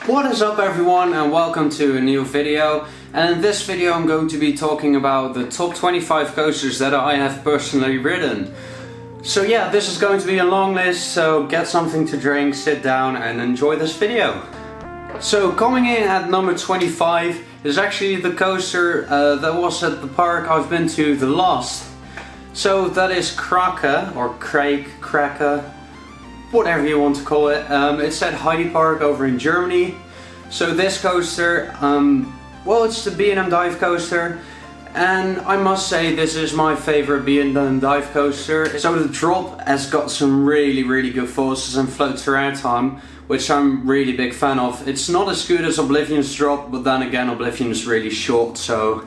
What is up everyone, and welcome to a new video. And in this video I'm going to be talking about the top 25 coasters that I have personally ridden. So yeah, this is going to be a long list, so get something to drink, sit down and enjoy this video. So coming in at number 25 is actually the coaster that was at the park I've been to the last. So that is Krake, or Krake, whatever you want to call it. It's at CineParks over in Germany. So this coaster, well, it's the B&M dive coaster, and I must say this is my favorite B&M dive coaster. So the drop has got some really good forces and float through time, which I'm really big fan of. It's not as good as Oblivion's drop, but then again Oblivion is really short, so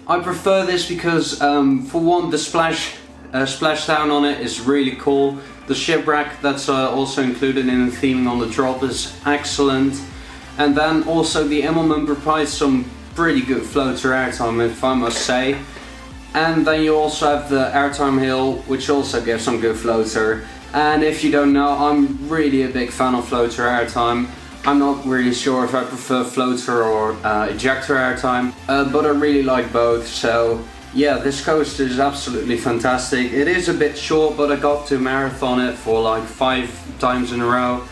I prefer this because for one, the splashdown on it is really cool. The shipwreck that's also included in the theming on the drop is excellent. And then also the Immelman provides some pretty good flow through airtime, if I must say. And then you also have the airtime hill, which also gives some good flow through. And if you don't know, I'm really a big fan of flow through airtime. I'm not really sure if I prefer floater or ejector airtime, but I really like both. So yeah, this coaster is absolutely fantastic. It is a bit short, but I got to marathon it for like 5 times in a row.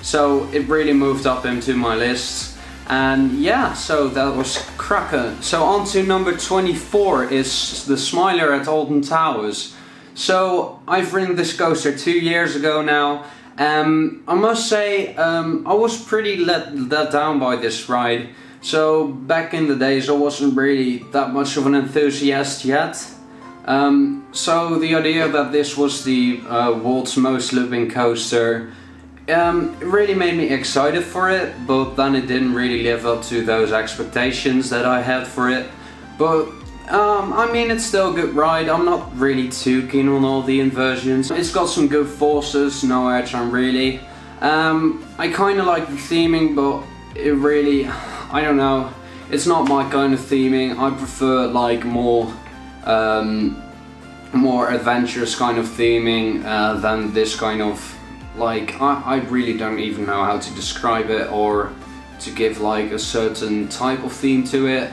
So it really moved up into my list. And yeah, so that was Krake. So on to number 24 is the Smiler at Alton Towers. So I've ridden this coaster 2 years ago now. I must say I was pretty let down by this ride. So back in the days I wasn't really that much of an enthusiast yet. So the idea that this was the world's most looping coaster, it really made me excited for it, but then it didn't really live up to those expectations that I had for it. But I mean, it's still a good ride. I'm not really too keen on all the inversions. It's got some good forces, no airtime really. I kind of like the theming, but it really, I don't know, it's not my kind of theming. I prefer like more adventurous kind of theming than this kind of, like, I really don't even know how to describe it or to give like a certain type of theme to it.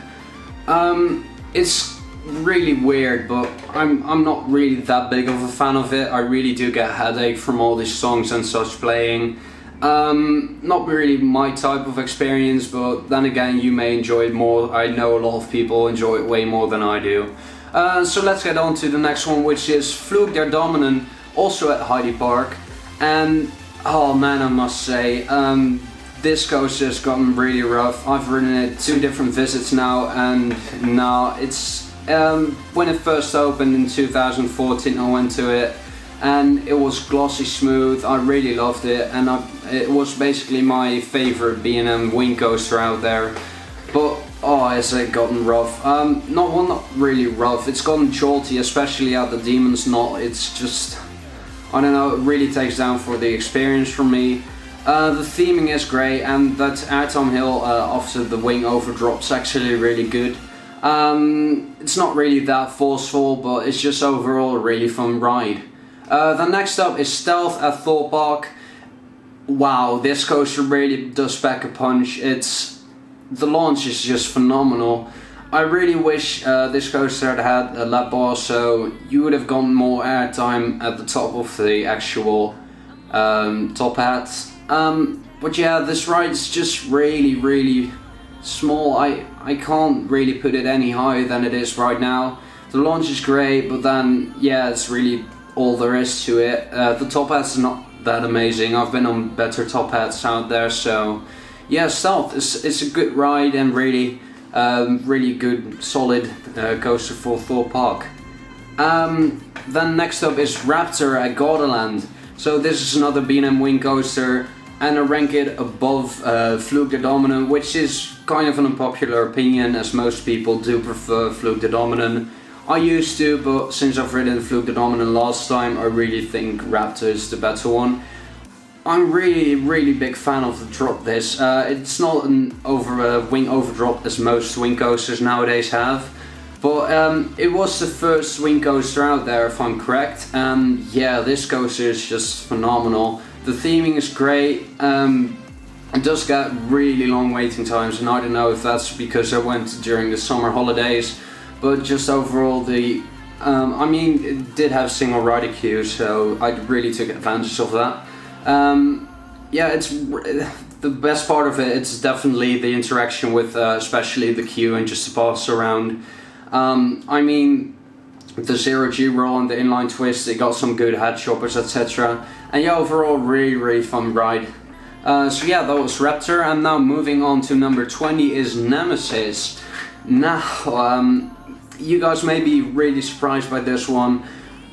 It's really weird, but I'm not really that big of a fan of it. I really do get a headache from all these songs and such playing. Not really my type of experience, but then again you may enjoy it more. I know a lot of people enjoy it way more than I do. So let's get on to the next one, which is Flug der Dommenen, also at CineParks. And oh man, I must say, this coaster has gotten really rough. I've ridden it 2 different visits now, and now it's when it first opened in 2014 I went to it and it was glossy smooth. I really loved it, and it was basically my favorite B&M wing coaster out there. But oh, has it gotten rough? Not really rough. It's gotten jolty, especially at the Demon's Knot. It's just, I don't know, it really takes down for the experience for me. The theming is great, and that airtime hill after the wing overdrop's actually really good. It's not really that forceful, but it's just overall a really fun ride. The next up is Stealth at Thorpe Park. Wow, this coaster really does pack a punch. The launch is just phenomenal. I really wish this coaster had a lap bar, so you would have gotten more airtime at the top of the actual top hats. But yeah, this ride is just really small. I can't really put it any higher than it is right now. The launch is great, but then yeah, it's really all there is to it. The top hats are not that amazing. I've been on better top hats out there, so yeah, Stealth is a good ride and really good solid coaster for Thorpe Park. Then next up is Raptor at Gardaland. So this is another B&M wing coaster, and I rank it above Flug der Dommenen, which is kind of an unpopular opinion, as most people do prefer Flug der Dommenen. I used to, but since I've ridden Flug der Dommenen last time, I really think Raptor is the better one. I'm really big fan of the drop this. It's not an wing overdrop as most wing coasters nowadays have, but it was the first wing coaster out there, if I'm correct, and yeah, this coaster is just phenomenal. The theming is great. it does get really long waiting times, and I don't know if that's because I went during the summer holidays, but just overall I mean, it did have single rider queues, so I really took advantage of that. Yeah, it's the best part of it. It's definitely the interaction with, especially the queue and just to pass around. I mean, the 0G roll and the inline twist, it got some good head choppers, etc. And yeah, overall, really fun ride. So yeah, that was Raptor, and now moving on to number 20 is Nemesis. Now, you guys may be really surprised by this one.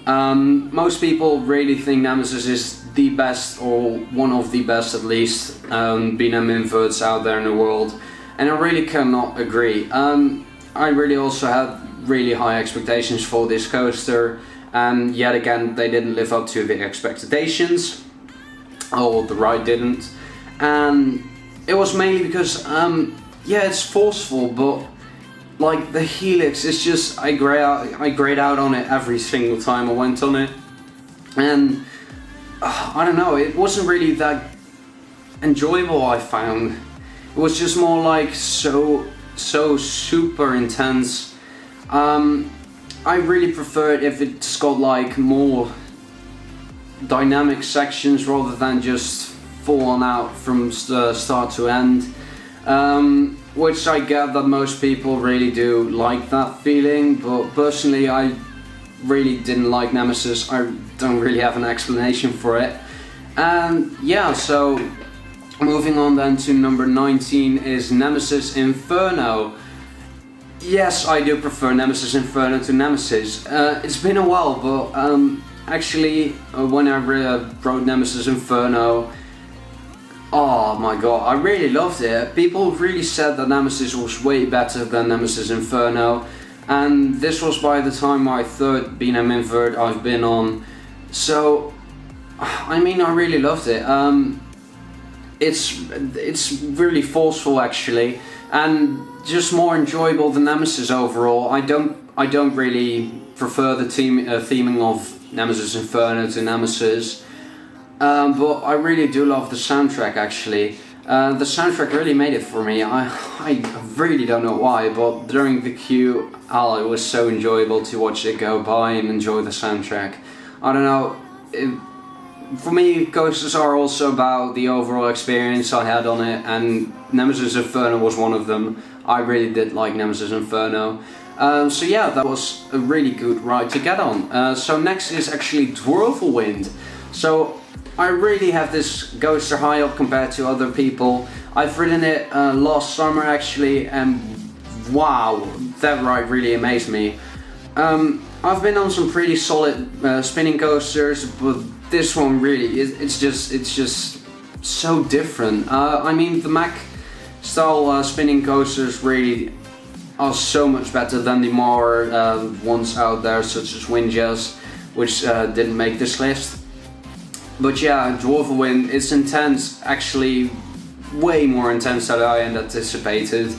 Most people really think Nemesis is the best, or one of the best at least, B&M inverts out there in the world, and I really cannot agree. I really also had really high expectations for this coaster, and yet again they didn't live up to the expectations, or the ride didn't, and it was mainly because yeah, it's forceful, but like the helix, it's just I grayed out on it every single time I went on it, and I don't know, it wasn't really that enjoyable. I found it was just more like so super intense. I really prefer it if it's got like more dynamic sections rather than just full on out from start to end. Which I get that most people really do like that feeling, but personally I really didn't like Nemesis. I don't really have an explanation for it. And yeah, so moving on then to number 19 is Nemesis Inferno. Yes, I do prefer Nemesis Inferno to Nemesis. It's been a while, but actually when I rode Nemesis Inferno, oh my god, I really loved it. People really said that Nemesis was way better than Nemesis Inferno, and this was by the time my third B&M invert I've been on. So, I mean, I really loved it. It's really forceful actually, and just more enjoyable than Nemesis overall. I don't really prefer the theming of Nemesis Inferno to Nemesis. But I really do love the soundtrack actually. The soundtrack really made it for me. I really don't know why, but during the queue, it was so enjoyable to watch it go by and enjoy the soundtrack. I don't know, for me coasters are also about the overall experience I had on it, and Nemesis Inferno was one of them. I really did like Nemesis Inferno. So yeah, that was a really good ride to get on. So next is actually Whirlwind. So I really have this coaster high up compared to other people. I've ridden it last summer actually, and wow, that ride really amazed me. I've been on some pretty solid spinning coasters, but this one really, it's just so different. I mean, the Mack style spinning coasters really are so much better than the more ones out there, such as Windjazz, which didn't make this list. But yeah, Whirlwind, it's intense, actually way more intense than I had anticipated.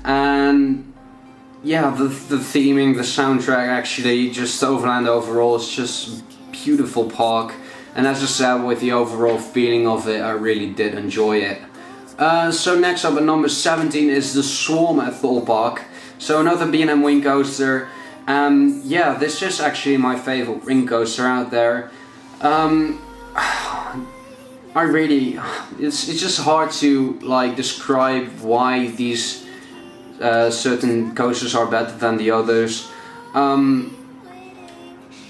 And yeah, the theming, the soundtrack actually, just Overland overall, is just beautiful park. And as I said, with the overall feeling of it, I really did enjoy it. So next up at number 17 is the Swarm at Thor Park. So another B&M wing coaster. Yeah, this is actually my favorite wing coaster out there. I really, it's just hard to like describe why these certain coasters are better than the others.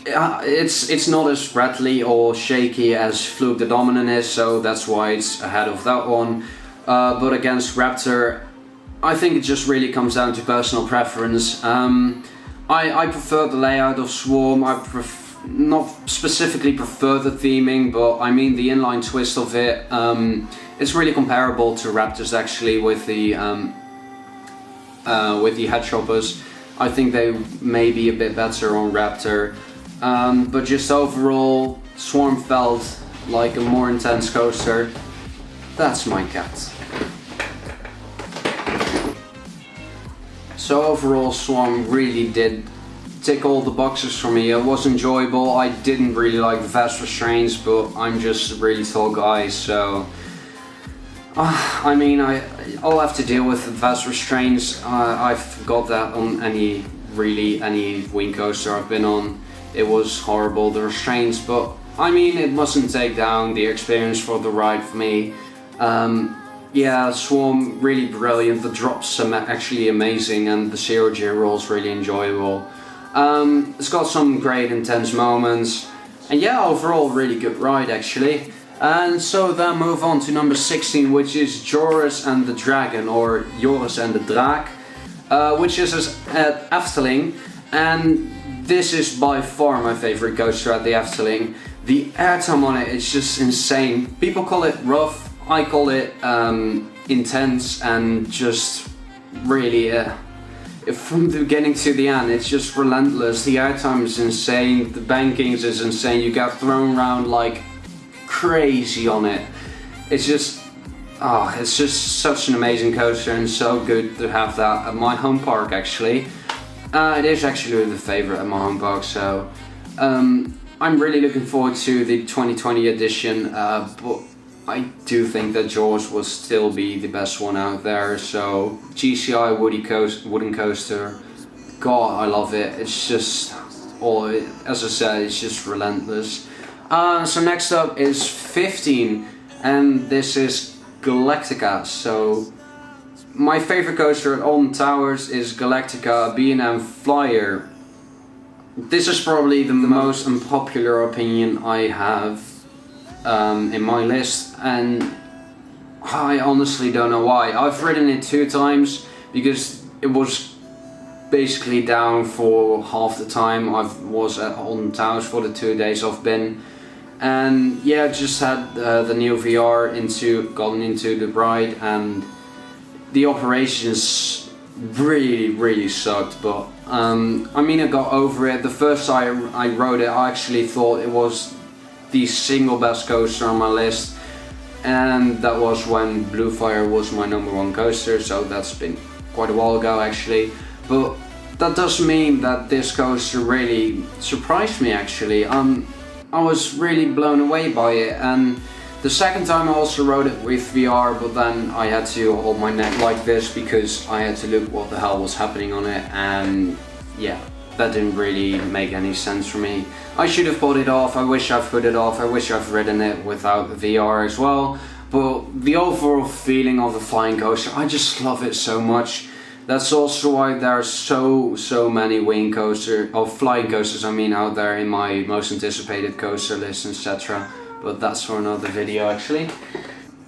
It's not as rattly or shaky as Fluke the Dominant is, so that's why it's ahead of that one. But against Raptor, I think it just really comes down to personal preference. I prefer the layout of Swarm. I not specifically prefer the theming, but I mean the inline twist of it. It's really comparable to Raptors actually with the head choppers. I think they may be a bit better on Raptor, but just overall, Swarm felt like a more intense coaster. That's my cat. So overall, Swarm really did tick all the boxes for me. It was enjoyable. I didn't really like the fast restraints, but I'm just a really tall guy, so I mean, I'll have to deal with advanced restraints. I've got that on any wing coaster I've been on. It was horrible, the restraints, but I mean, it mustn't take down the experience for the ride for me. Yeah, Swarm, really brilliant. The drops are actually amazing, and the zero G roll is really enjoyable. It's got some great intense moments, and yeah, overall really good ride actually. And so then move on to number 16, which is Joris and the Dragon, or Joris and the Draak, which is at Efteling, and this is by far my favorite coaster at the Efteling. The airtime on it is just insane. People call it rough, I call it intense, and just really, from the beginning to the end, it's just relentless. The airtime is insane, the bankings is insane, you get thrown around like crazy on it. It's just such an amazing coaster, and so good to have that at my home park actually. It is actually the favorite at my home park, so I'm really looking forward to the 2020 edition, but I do think that Jaws will still be the best one out there. So GCI wooden coaster, God, I love it. It's just, as I said, it's just relentless. So next up is 15, and this is Galactica. So my favorite coaster at Alton Towers is Galactica B&M Flyer. This is probably the most unpopular opinion I have in my list, and I honestly don't know why. I've ridden it 2 times because it was basically down for half the time I was at Alton Towers for the 2 days I've been. And yeah, just had the new VR gotten into the ride, and the operations really sucked, but I mean, I got over it. The first time I rode it, I actually thought it was the single best coaster on my list, and that was when Blue Fire was my #1 coaster, so that's been quite a while ago actually. But that does mean that this coaster really surprised me actually. I was really blown away by it, and the second time I also rode it with VR, but then I had to hold my neck like this because I had to look what the hell was happening on it, and yeah, that didn't really make any sense for me. I should have put it off, I wish I've put it off, I wish I've ridden it without VR as well, but the overall feeling of the flying coaster, I just love it so much. That's also why there are so many wing coasters, or flying coasters I mean, out there in my most anticipated coaster list, etc. But that's for another video actually.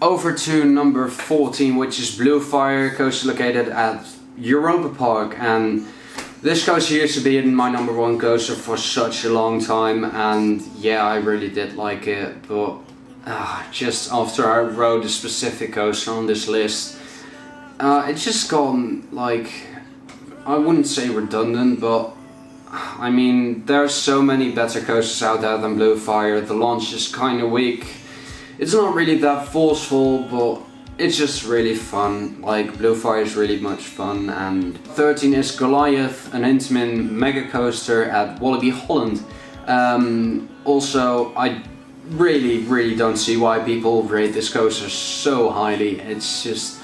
Over to number 14, which is Blue Fire, coaster located at Europa Park, and this coaster used to be in my #1 coaster for such a long time, and yeah, I really did like it, but just after I rode a specific coaster on this list, it's just gone, like, I wouldn't say redundant, but I mean, there's so many better coasters out there than Blue Fire. The launch is kind of weak. It's not really that forceful, but it's just really fun. Like, Blue Fire is really much fun. And 13 is Goliath, an Intamin mega coaster at Walibi Holland. Also, I really don't see why people rate this coaster so highly. It's just,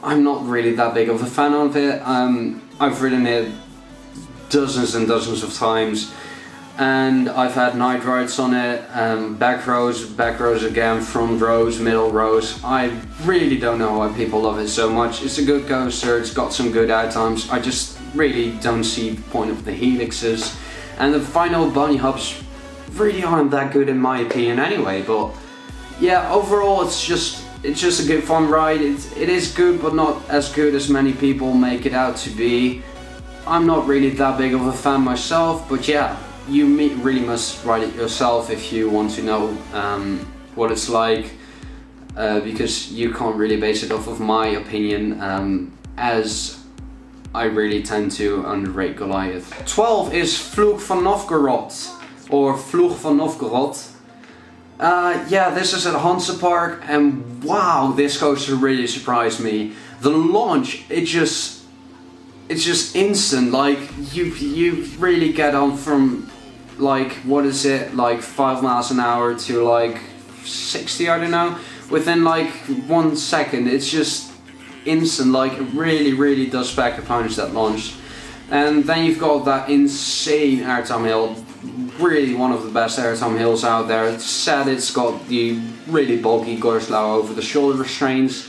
I'm not really that big of a fan of it. I've ridden it dozens and dozens of times, and I've had night rides on it, back rows again, front rows, middle rows. I really don't know why people love it so much. It's a good coaster, it's got some good outcomes. I just really don't see the point of the helixes, and the final bunny hops really aren't that good in my opinion anyway. But yeah, overall it's just a good fun ride. It is good, but not as good as many people make it out to be. I'm not really that big of a fan myself, but yeah, you really must ride it yourself if you want to know what it's like, because you can't really base it off of my opinion, as I really tend to underrate Goliath. 12 is Vloeg van Novgorod, or Vloeg van Novgorod. Yeah, this is at Hansa Park, and wow, this coaster really surprised me. The launch, it's just instant. Like, you really get on from, like, what is it, like 5 miles an hour to like 60, I don't know, within like 1 second. It's just instant, like it really does pack a punch, that launch. And then you've got that insane airtime hill, really one of the best airtime hills out there. It's sad it's got the really bulky Gorslau over the shoulder restraints.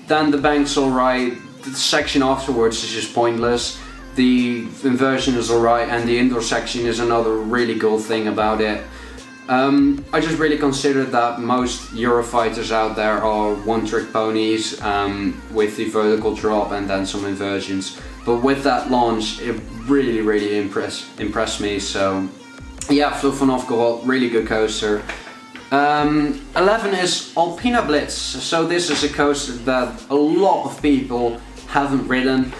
Then the bank's alright, the section afterwards is just pointless. The inversion is alright, and the indoor section is another really cool thing about it. I just really consider that most Eurofighters out there are one-trick ponies with the vertical drop and then some inversions. But with that launch, it really impressed me. So yeah, Vlug van Novgorod, really good coaster. 11 is Alpina Blitz. So this is a coaster that a lot of people haven't ridden,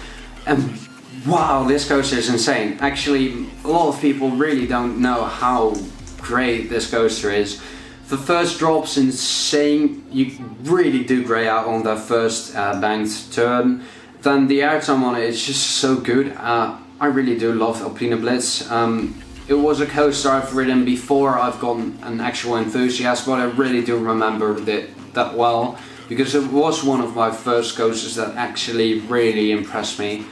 and wow, this coaster is insane. Actually, a lot of people really don't know how great this coaster is. The first drop's insane. You really do grey out on that first banked turn. Then the airtime on it is just so good. I really do love Alpina Blitz. It was a coaster I've ridden before I've gotten an actual enthusiast, but I really do remember it that well, because it was one of my first coasters that actually really impressed me.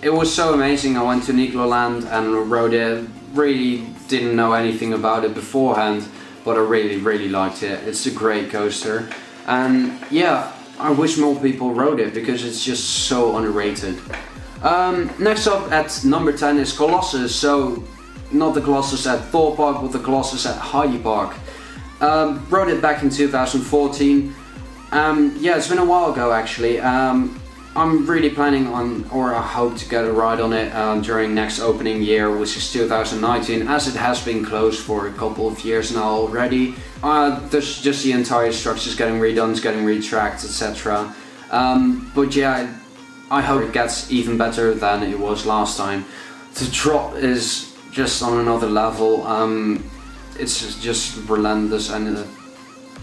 It was so amazing. I went to Nigloland and rode it. Really didn't know anything about it beforehand, but I really liked it. It's a great coaster, and yeah, I wish more people rode it because it's just so underrated. Next up at number 10 is Colossus. So not the Colossus at Thor Park, but the Colossus at Heidi Park. Rode it back in 2014. Yeah, it's been a while ago actually. I'm really planning on, or I hope to get a ride on it during next opening year, which is 2019, as it has been closed for a couple of years now already. There's just the entire structure's getting redone, it's getting retracked, etc. But yeah, I hope it gets even better than it was last time. The drop is just on another level. It's just relentless, and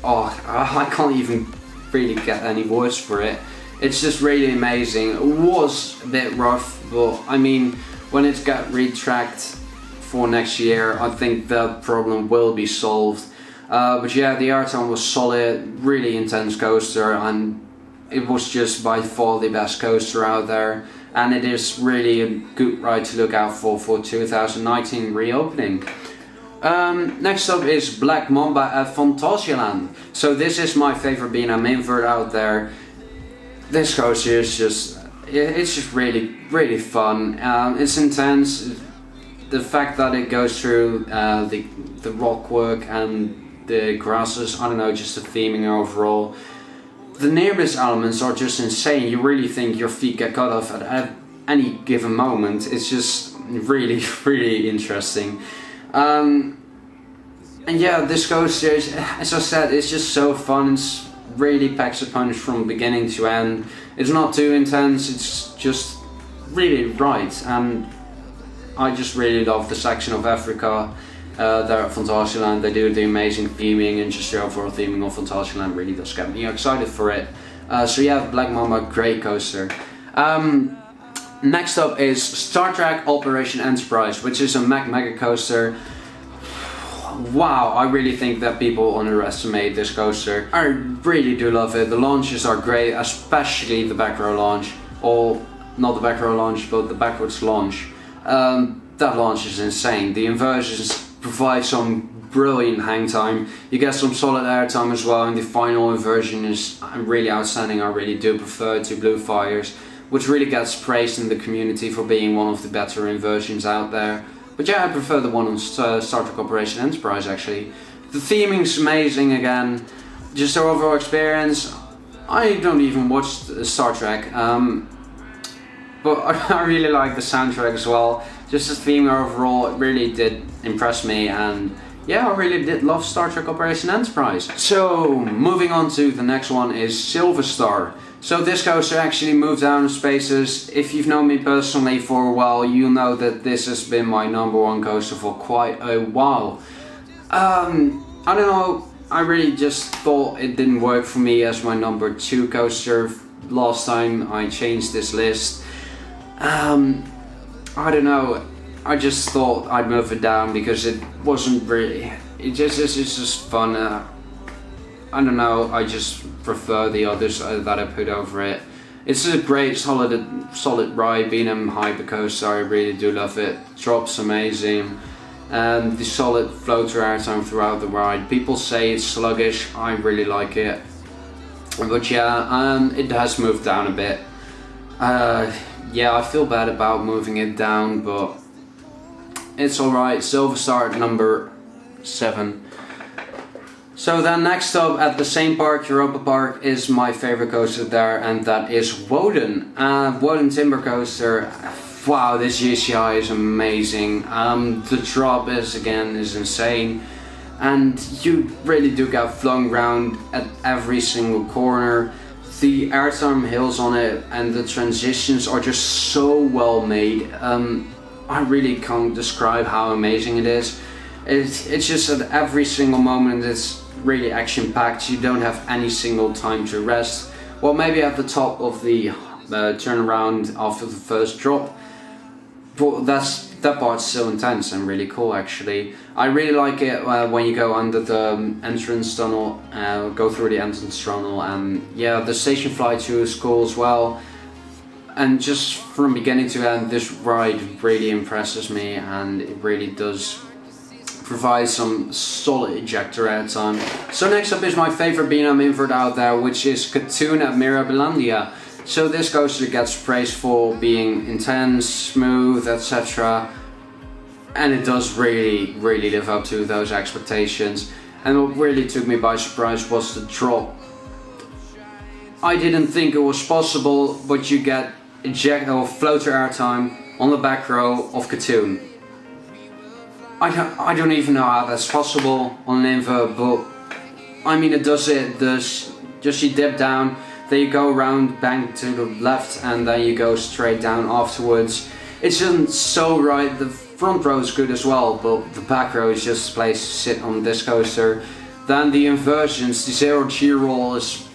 I can't even really get any words for it. It's just really amazing. It was a bit rough, but I mean, when it got retracked for next year, I think the problem will be solved. But yeah, the airtime was solid, really intense coaster, and it was just by far the best coaster out there. And it is really a good ride to look out for 2019 reopening. Next up is Black Mamba at Phantasialand. So this is my favorite B&M invert out there. This coaster is just really fun. It's intense. The fact that it goes through the rock work and the grasses, I don't know, just the theming overall. The near-miss elements are just insane. You really think your feet get cut off at any given moment. It's just really interesting. And yeah, this coaster is, as I said, it's just so fun. It's really packs a punch from beginning to end. It's not too intense, it's just really right, and I just really love the section of Africa there at Phantasialand. They do the amazing theming, and just the overall theming of Phantasialand really does get me excited for it. So yeah, Black Mamba, great coaster. Next up is Star Trek Operation Enterprise, which is a Mega coaster. Wow, I really think that people underestimate this coaster. I really do love it. The launches are great, especially the back row launch. Or not the back row launch, but the backwards launch. That launch is insane. The inversions provide some brilliant hang time. You get some solid air time as well, and the final inversion is really outstanding. I really do prefer to Blue Fires, which really gets praised in the community for being one of the better inversions out there. But yeah, I prefer the one on Star Trek Operation Enterprise actually. The theming's amazing again. Just the overall experience. I don't even watch Star Trek, but I really like the soundtrack as well. Just the theme overall, it really did impress me, and yeah, I really did love Star Trek Operation Enterprise. So, moving on to the next one is Silver Star. So this coaster actually moved down in spaces. If you've known me personally for a while, you know that this has been my #1 coaster for quite a while. I don't know, I really just thought it didn't work for me as my #2 coaster. Last time I changed this list. I don't know, I just thought I'd move it down because it wasn't really, it's just fun. I don't know, I just prefer the others that I put over it. It's a great solid ride. B&M Hypercoaster, I really do love it. Drop's amazing. The solid floater airtime throughout the ride. People say it's sluggish, I really like it. But yeah, it has moved down a bit. Yeah, I feel bad about moving it down, but it's alright. Silver Star at number 7. So then next up at the CineParks Europa Park is my favorite coaster there, and that is Woden. Woden Timber Coaster. Wow, this GCI is amazing. The drop is insane, and you really do get flung around at every single corner. The airtime hills on it and the transitions are just so well made. I really can't describe how amazing it is. It's just at every single moment it's really action packed. You don't have any single time to rest. Well, maybe at the top of the turnaround after the first drop, but that part's so intense and really cool actually. I really like it when you go under the entrance tunnel, go through the entrance tunnel, and yeah, the station fly too is cool as well. And just from beginning to end, this ride really impresses me, and it really does provide some solid ejector airtime. So next up is my favorite B&M invert out there, which is Katoon at Mirabilandia. So this coaster gets praised for being intense, smooth, etc. And it does really live up to those expectations. And what really took me by surprise was the drop. I didn't think it was possible, but you get eject or floater airtime on the back row of Katoon. I don't even know how that's possible on an invert, but I mean it does just you dip down, then you go around, bank to the left, and then you go straight down afterwards. It's just so right. The front row is good as well, but the back row is just a place to sit on this coaster. Then the inversions, the zero G roll is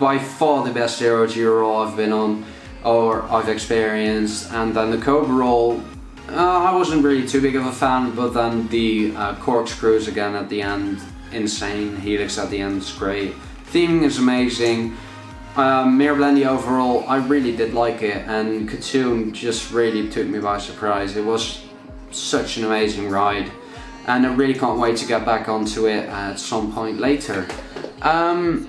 by far the best zero G roll I've been on or I've experienced, and then the Cobra roll, I wasn't really too big of a fan, but then the corkscrews again at the end, insane. Helix at the end is great. Theming is amazing. Mirabilandia overall, I really did like it, and Katoon just really took me by surprise. It was such an amazing ride, and I really can't wait to get back onto it at some point later. Then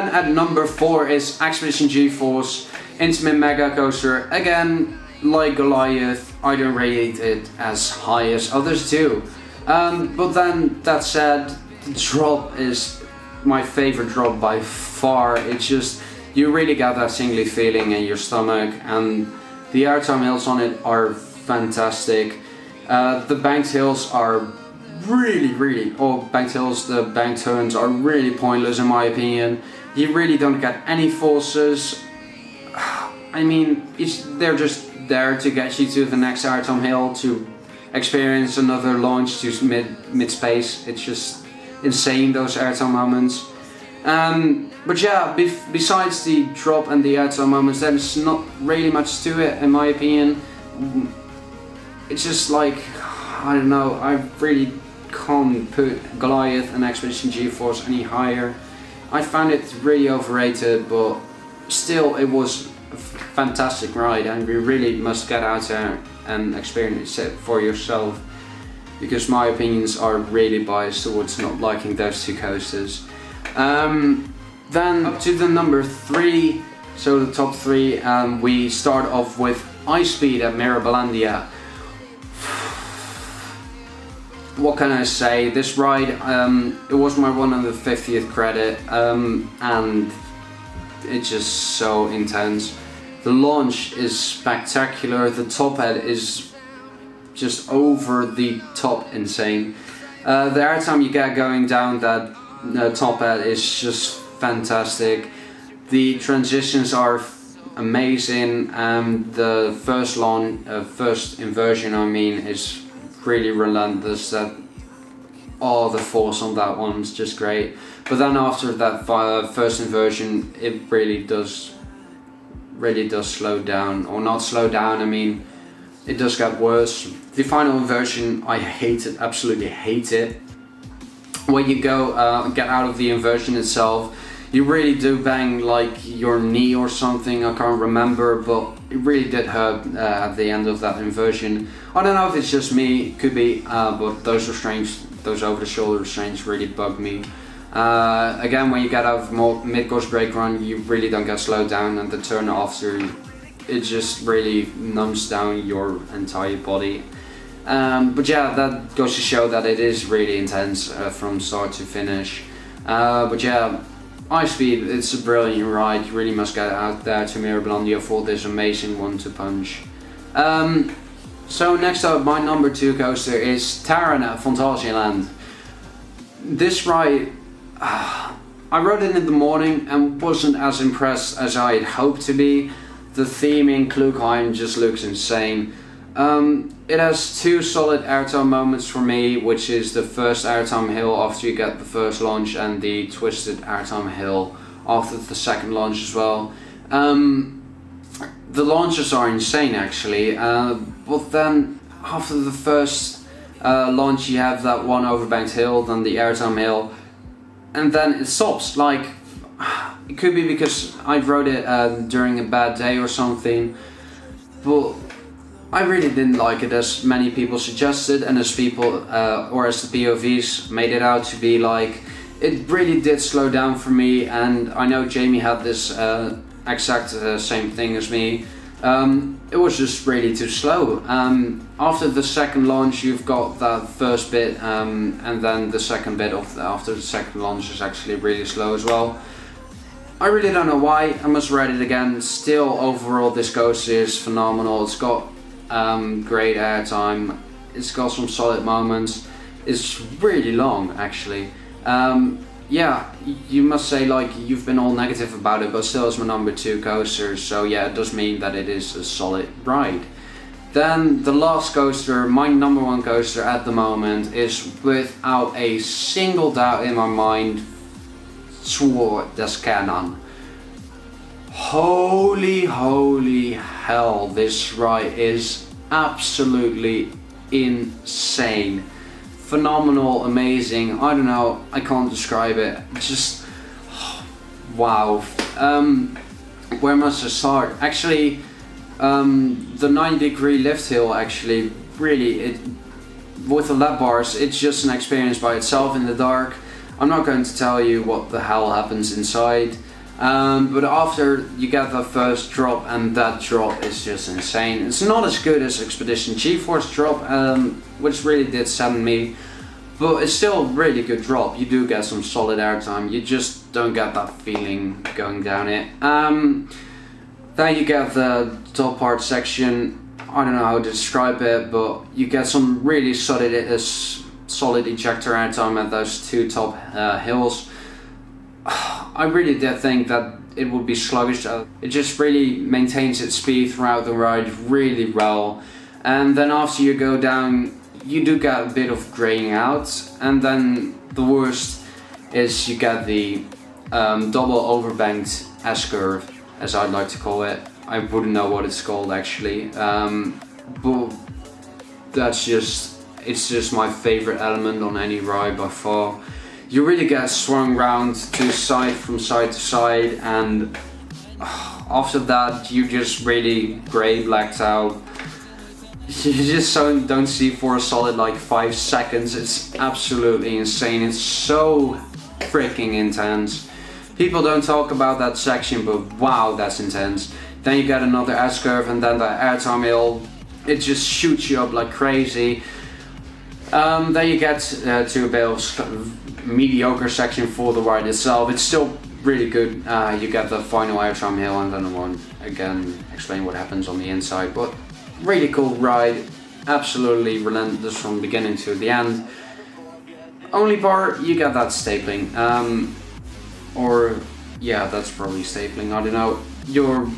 at number 4 is Expedition GeForce Intamin Mega Coaster. Again, like Goliath, I don't rate it as high as others do. But then, that said, the drop is my favorite drop by far. It's just, you really get that tingly feeling in your stomach, and the airtime hills on it are fantastic. The banked hills are the banked turns are really pointless in my opinion. You really don't get any forces. I mean, they're just there to get you to the next airtime hill to experience another launch to mid space. It's just insane, those airtime moments. But yeah, besides the drop and the airtime moments, there's not really much to it in my opinion. It's just like, I don't know, I really can't put Goliath and Expedition GeForce any higher. I found it really overrated, but still it was a fantastic ride, and you really must get out there and experience it for yourself, because my opinions are really biased towards not liking those two coasters. Then up to the number 3, so the top 3, we start off with Ice Speed at Mirabilandia. What can I say? This ride, it was my 150th credit, and it's just so intense. The launch is spectacular. The top head is just over the top insane. The airtime you get going down that top head is just fantastic. The transitions are amazing. The first inversion, I mean, is really relentless. The force on that one is just great. But then after that first inversion, it really does slow down, or not slow down. I mean, it does get worse. The final inversion, I hate it, absolutely hate it. when you go get out of the inversion itself, you really do bang like your knee or something, I can't remember, but it really did hurt at the end of that inversion. I don't know if it's just me, could be, but those restraints, those over the shoulder restraints really bug me. Again, when you get out of mid-course brake run, you really don't get slowed down, and the turn after, it just really numbs down your entire body. But yeah, that goes to show that it is really intense from start to finish. But yeah, high speed, it's a brilliant ride. You really must get out there to Mirablandia for this amazing one to punch. So next up, my number 2 coaster is Taron at Fantasieland. This ride, I rode it in the morning and wasn't as impressed as I had hoped to be. The theming, Klugheim, just looks insane. It has 2 solid airtime moments for me, which is the first airtime hill after you get the first launch, and the twisted airtime hill after the second launch as well. The launches are insane actually, but then after the first launch you have that one overbanked hill, then the airtime hill, and then it stops. Like, it could be because I rode it during a bad day or something, but I really didn't like it as many people suggested, and as people or as the POVs made it out to be. Like, it really did slow down for me, and I know Jamie had this exact same thing as me. It was just really too slow. After the second launch you've got that first bit, and then the second bit after the second launch is actually really slow as well. I really don't know why. I must ride it again. Still, overall this coaster is phenomenal. It's got great airtime, it's got some solid moments, it's really long actually. Yeah, you must say, like, you've been all negative about it, but still it's my number 2 coaster, so yeah, it does mean that it is a solid ride. Then the last coaster, my number 1 coaster at the moment, is without a single doubt in my mind Sword des Cannon. Holy hell, this ride is absolutely insane. Phenomenal, amazing, I don't know, I can't describe it, just wow. Where must I start? Actually, the 9-degree lift hill, actually, really, with the lap bars, it's just an experience by itself in the dark. I'm not going to tell you what the hell happens inside, but after you get the first drop, and that drop is just insane. It's not as good as Expedition G-Force drop, which really did sadden me, but it's still a really good drop. You do get some solid airtime, you just don't get that feeling going down it. Then you get the top part section, I don't know how to describe it, but you get some really solid ejector airtime at those 2 top hills. I really did think that it would be sluggish. It just really maintains its speed throughout the ride really well, and then after you go down you do get a bit of graying out, and then the worst is you get the double overbanked S-curve, as I'd like to call it. I wouldn't know what it's called actually, but it's just my favorite element on any ride by far. You really get swung round from side to side, and after that you just really grey blacked out. You just don't see for a solid like 5 seconds. It's absolutely insane. It's so freaking intense. People don't talk about that section, but wow, that's intense. Then you get another S-curve, and then the airtime hill, it just shoots you up like crazy. Then you get to a bit of mediocre section for the ride itself. It's still really good. You get the final airtime hill, and then I won't again explain what happens on the inside, but really cool ride, absolutely relentless from beginning to the end. Only part, you get that stapling, or yeah, that's probably stapling, I don't know. Your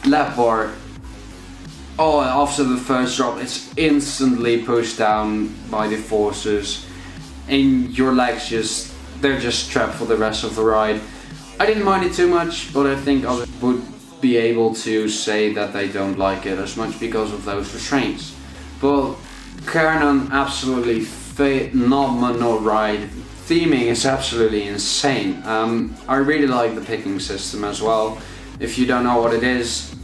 lap bar, after the first drop, it's instantly pushed down by the forces, and your legs they're just trapped for the rest of the ride. I didn't mind it too much, but I think others would be able to say that they don't like it as much because of those restraints. But Kernan, absolutely phenomenal ride. Theming is absolutely insane. I really like the picking system as well. If you don't know what it is,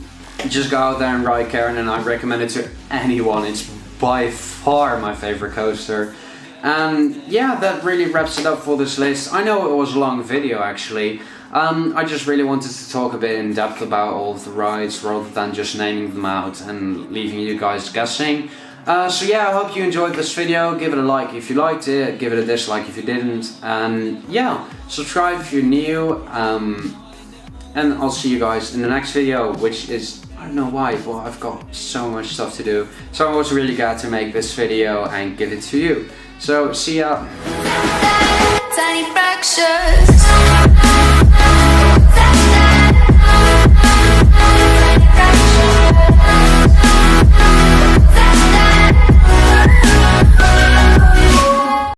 just go out there and ride Karen, and I recommend it to anyone. It's by far my favorite coaster. And yeah, that really wraps it up for this list. I know it was a long video actually. I just really wanted to talk a bit in depth about all of the rides rather than just naming them out and leaving you guys guessing. So yeah, I hope you enjoyed this video. Give it a like if you liked it, give it a dislike if you didn't, and yeah, subscribe if you're new, and I'll see you guys in the next video, which is, I don't know why, but I've got so much stuff to do, so I was really glad to make this video and give it to you. So see ya. Tiny fractures.